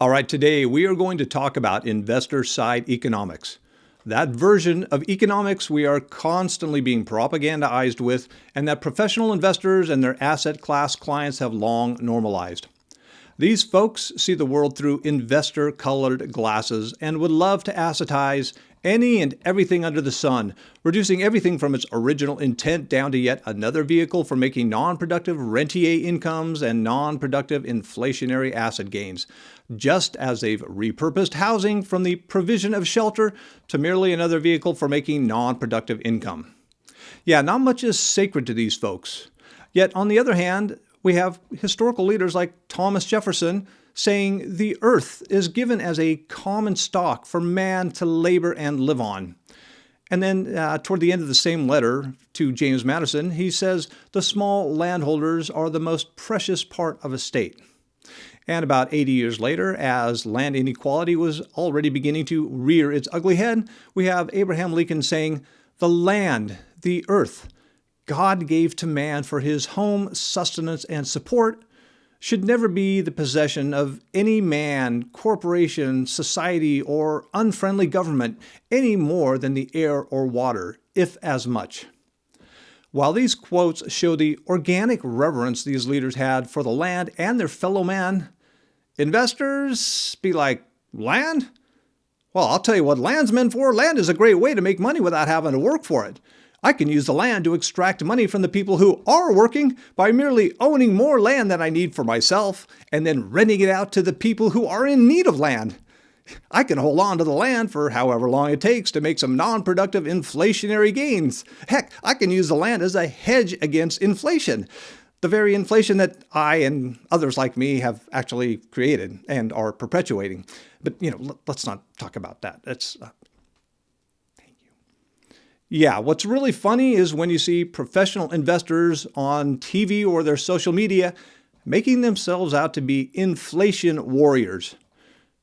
All right, today we are going to talk about investor side economics. That version of economics we are constantly being propagandized with, and that professional investors and their asset class clients have long normalized. These folks see the world through investor-colored glasses and would love to ascetize any and everything under the sun, reducing everything from its original intent down to yet another vehicle for making non-productive rentier incomes and non-productive inflationary asset gains, just as they've repurposed housing from the provision of shelter to merely another vehicle for making non-productive income. Yeah, not much is sacred to these folks. Yet, on the other hand, we have historical leaders like Thomas Jefferson saying the earth is given as a common stock for man to labor and live on. And then toward the end of the same letter to James Madison, he says the small landholders are the most precious part of a state. And about 80 years later, as land inequality was already beginning to rear its ugly head, we have Abraham Lincoln saying, "The land, the earth, God gave to man for his home, sustenance, and support, should never be the possession of any man, corporation, society, or unfriendly government any more than the air or water, if as much." While these quotes show the organic reverence these leaders had for the land and their fellow man, investors be like, land? Well, I'll tell you what land's meant for. Land is a great way to make money without having to work for it. I can use the land to extract money from the people who are working by merely owning more land than I need for myself and then renting it out to the people who are in need of land. I can hold on to the land for however long it takes to make some non-productive inflationary gains. Heck, I can use the land as a hedge against inflation, the very inflation that I and others like me have actually created and are perpetuating. But, let's not talk about that. Yeah, what's really funny is when you see professional investors on TV or their social media making themselves out to be inflation warriors.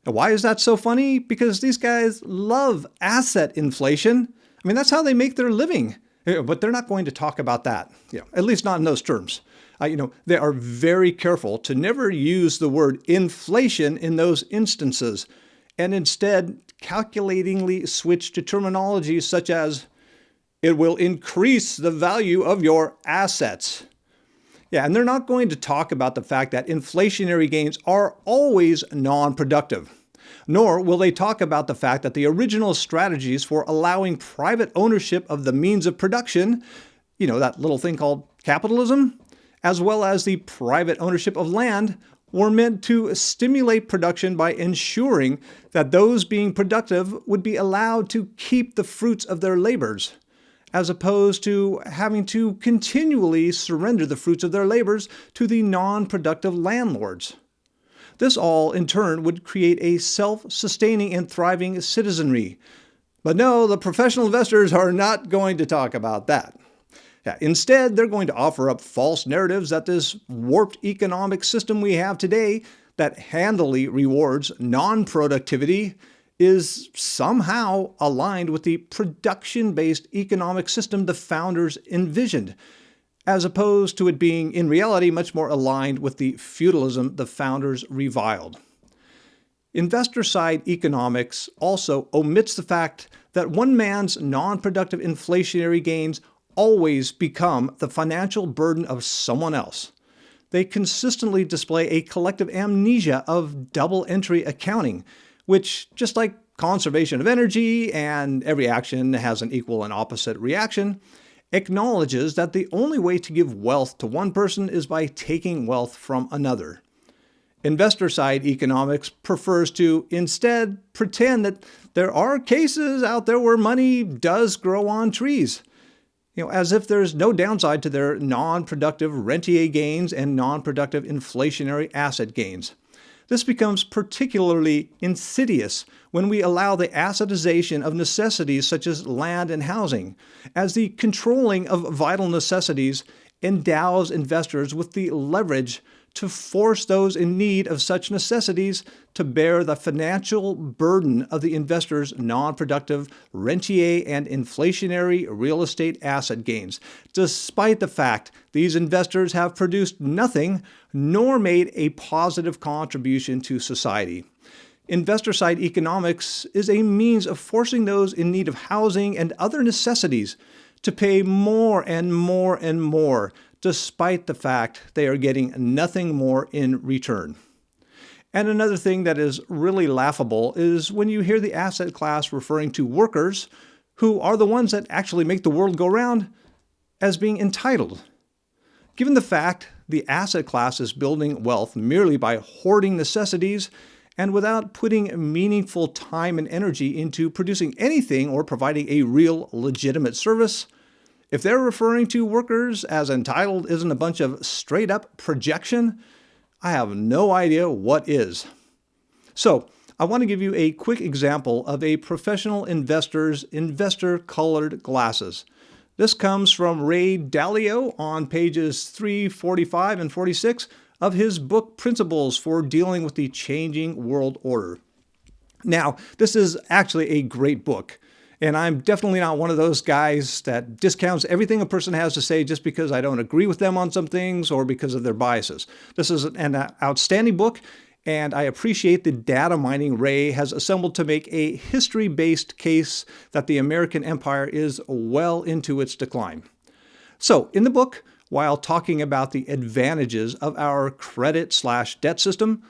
Now, why is that so funny? Because these guys love asset inflation. I mean, that's how they make their living. But they're not going to talk about that, at least not in those terms. They are very careful to never use the word inflation in those instances, and instead calculatingly switch to terminology such as it will increase the value of your assets. Yeah, and they're not going to talk about the fact that inflationary gains are always non-productive. Nor will they talk about the fact that the original strategies for allowing private ownership of the means of production, that little thing called capitalism, as well as the private ownership of land, were meant to stimulate production by ensuring that those being productive would be allowed to keep the fruits of their labors, as opposed to having to continually surrender the fruits of their labors to the non-productive landlords. This all, in turn, would create a self-sustaining and thriving citizenry. But no, the professional investors are not going to talk about that. Instead, they're going to offer up false narratives that this warped economic system we have today that handily rewards non-productivity is somehow aligned with the production-based economic system the founders envisioned, as opposed to it being, in reality, much more aligned with the feudalism the founders reviled. Investor-side economics also omits the fact that one man's non-productive inflationary gains always become the financial burden of someone else. They consistently display a collective amnesia of double-entry accounting, which, just like conservation of energy and every action has an equal and opposite reaction, acknowledges that the only way to give wealth to one person is by taking wealth from another. Investor-side economics prefers to instead pretend that there are cases out there where money does grow on trees, as if there's no downside to their non-productive rentier gains and non-productive inflationary asset gains. This becomes particularly insidious when we allow the assetization of necessities such as land and housing, as the controlling of vital necessities endows investors with the leverage to force those in need of such necessities to bear the financial burden of the investor's non-productive rentier and inflationary real estate asset gains, despite the fact these investors have produced nothing nor made a positive contribution to society. Investor-side economics is a means of forcing those in need of housing and other necessities to pay more and more and more, despite the fact they are getting nothing more in return. And another thing that is really laughable is when you hear the asset class referring to workers, who are the ones that actually make the world go round, as being entitled. Given the fact the asset class is building wealth merely by hoarding necessities and without putting meaningful time and energy into producing anything or providing a real legitimate service, if they're referring to workers as entitled isn't a bunch of straight-up projection, I have no idea what is. So, I want to give you a quick example of a professional investor's investor-colored glasses. This comes from Ray Dalio on pages 345 and 46 of his book Principles for Dealing with the Changing World Order. Now, this is actually a great book, and I'm definitely not one of those guys that discounts everything a person has to say just because I don't agree with them on some things or because of their biases. This is an outstanding book, and I appreciate the data mining Ray has assembled to make a history-based case that the American empire is well into its decline. So, in the book, while talking about the advantages of our credit/debt system,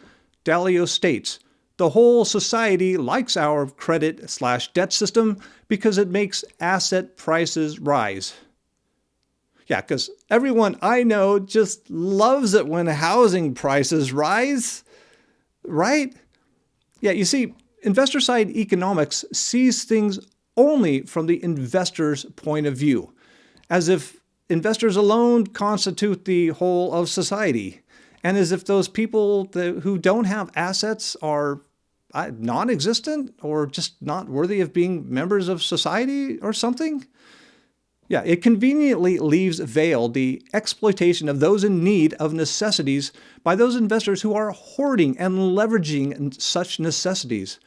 Dalio states, the whole society likes our credit/debt system because it makes asset prices rise. Yeah, because everyone I know just loves it when housing prices rise, right? Yeah, you see, investor-side economics sees things only from the investor's point of view, as if investors alone constitute the whole of society, and as if those people who don't have assets are non-existent or just not worthy of being members of society or something. Yeah, it conveniently leaves veiled the exploitation of those in need of necessities by those investors who are hoarding and leveraging such necessities.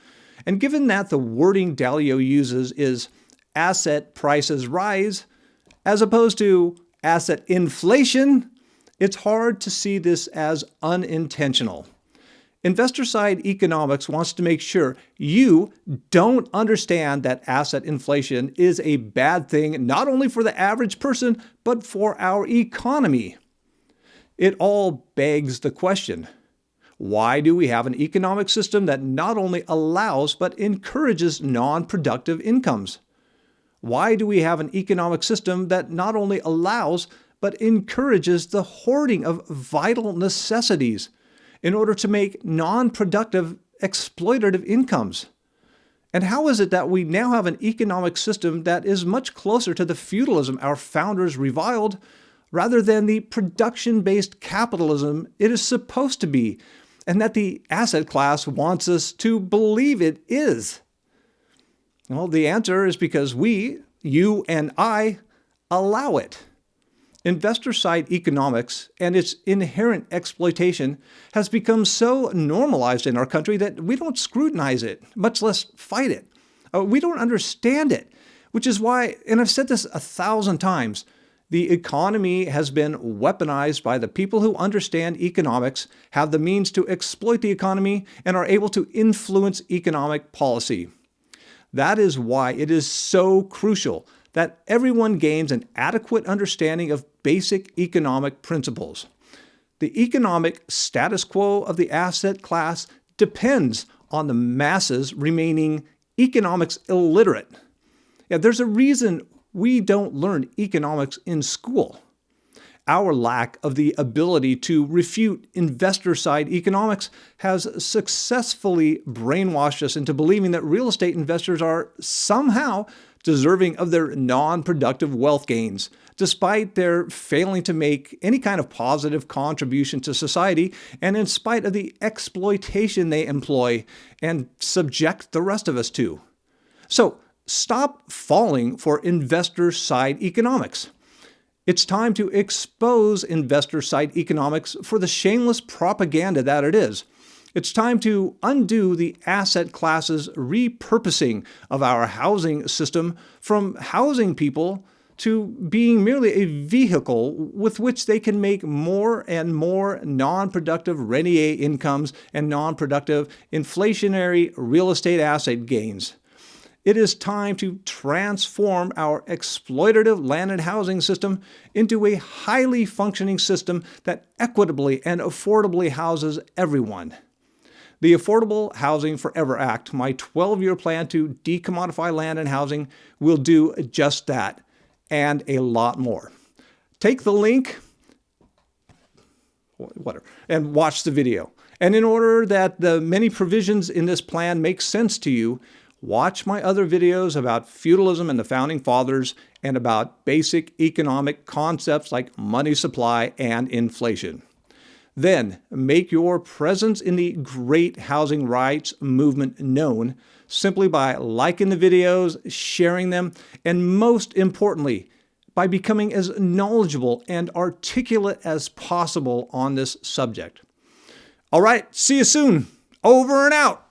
And given that the wording Dalio uses is asset prices rise, as opposed to asset inflation, it's hard to see this as unintentional. Investor-side economics wants to make sure you don't understand that asset inflation is a bad thing, not only for the average person, but for our economy. It all begs the question, why do we have an economic system that not only allows but encourages non-productive incomes? Why do we have an economic system that not only allows but encourages the hoarding of vital necessities in order to make non-productive, exploitative incomes? And how is it that we now have an economic system that is much closer to the feudalism our founders reviled, rather than the production-based capitalism it is supposed to be, and that the asset class wants us to believe it is? Well, the answer is because we, you and I, allow it. Investor-side economics and its inherent exploitation has become so normalized in our country that we don't scrutinize it, much less fight it. We don't understand it, which is why, and I've said this 1,000 times, the economy has been weaponized by the people who understand economics, have the means to exploit the economy, and are able to influence economic policy. That is why it is so crucial that everyone gains an adequate understanding of basic economic principles. The economic status quo of the asset class depends on the masses remaining economics illiterate. Yeah, there's a reason we don't learn economics in school. Our lack of the ability to refute investor-side economics has successfully brainwashed us into believing that real estate investors are somehow deserving of their non-productive wealth gains, despite their failing to make any kind of positive contribution to society, and in spite of the exploitation they employ and subject the rest of us to. So, stop falling for investor-side economics. It's time to expose investor-side economics for the shameless propaganda that it is. It's time to undo the asset class's repurposing of our housing system from housing people to being merely a vehicle with which they can make more and more non-productive rentier incomes and non-productive inflationary real estate asset gains. It is time to transform our exploitative land and housing system into a highly functioning system that equitably and affordably houses everyone. The Affordable Housing Forever Act, my 12-year plan to decommodify land and housing, will do just that and a lot more. Take the link, and watch the video. And in order that the many provisions in this plan make sense to you, watch my other videos about feudalism and the Founding Fathers and about basic economic concepts like money supply and inflation. Then make your presence in the great housing rights movement known simply by liking the videos, sharing them, and most importantly, by becoming as knowledgeable and articulate as possible on this subject. All right, see you soon. Over and out.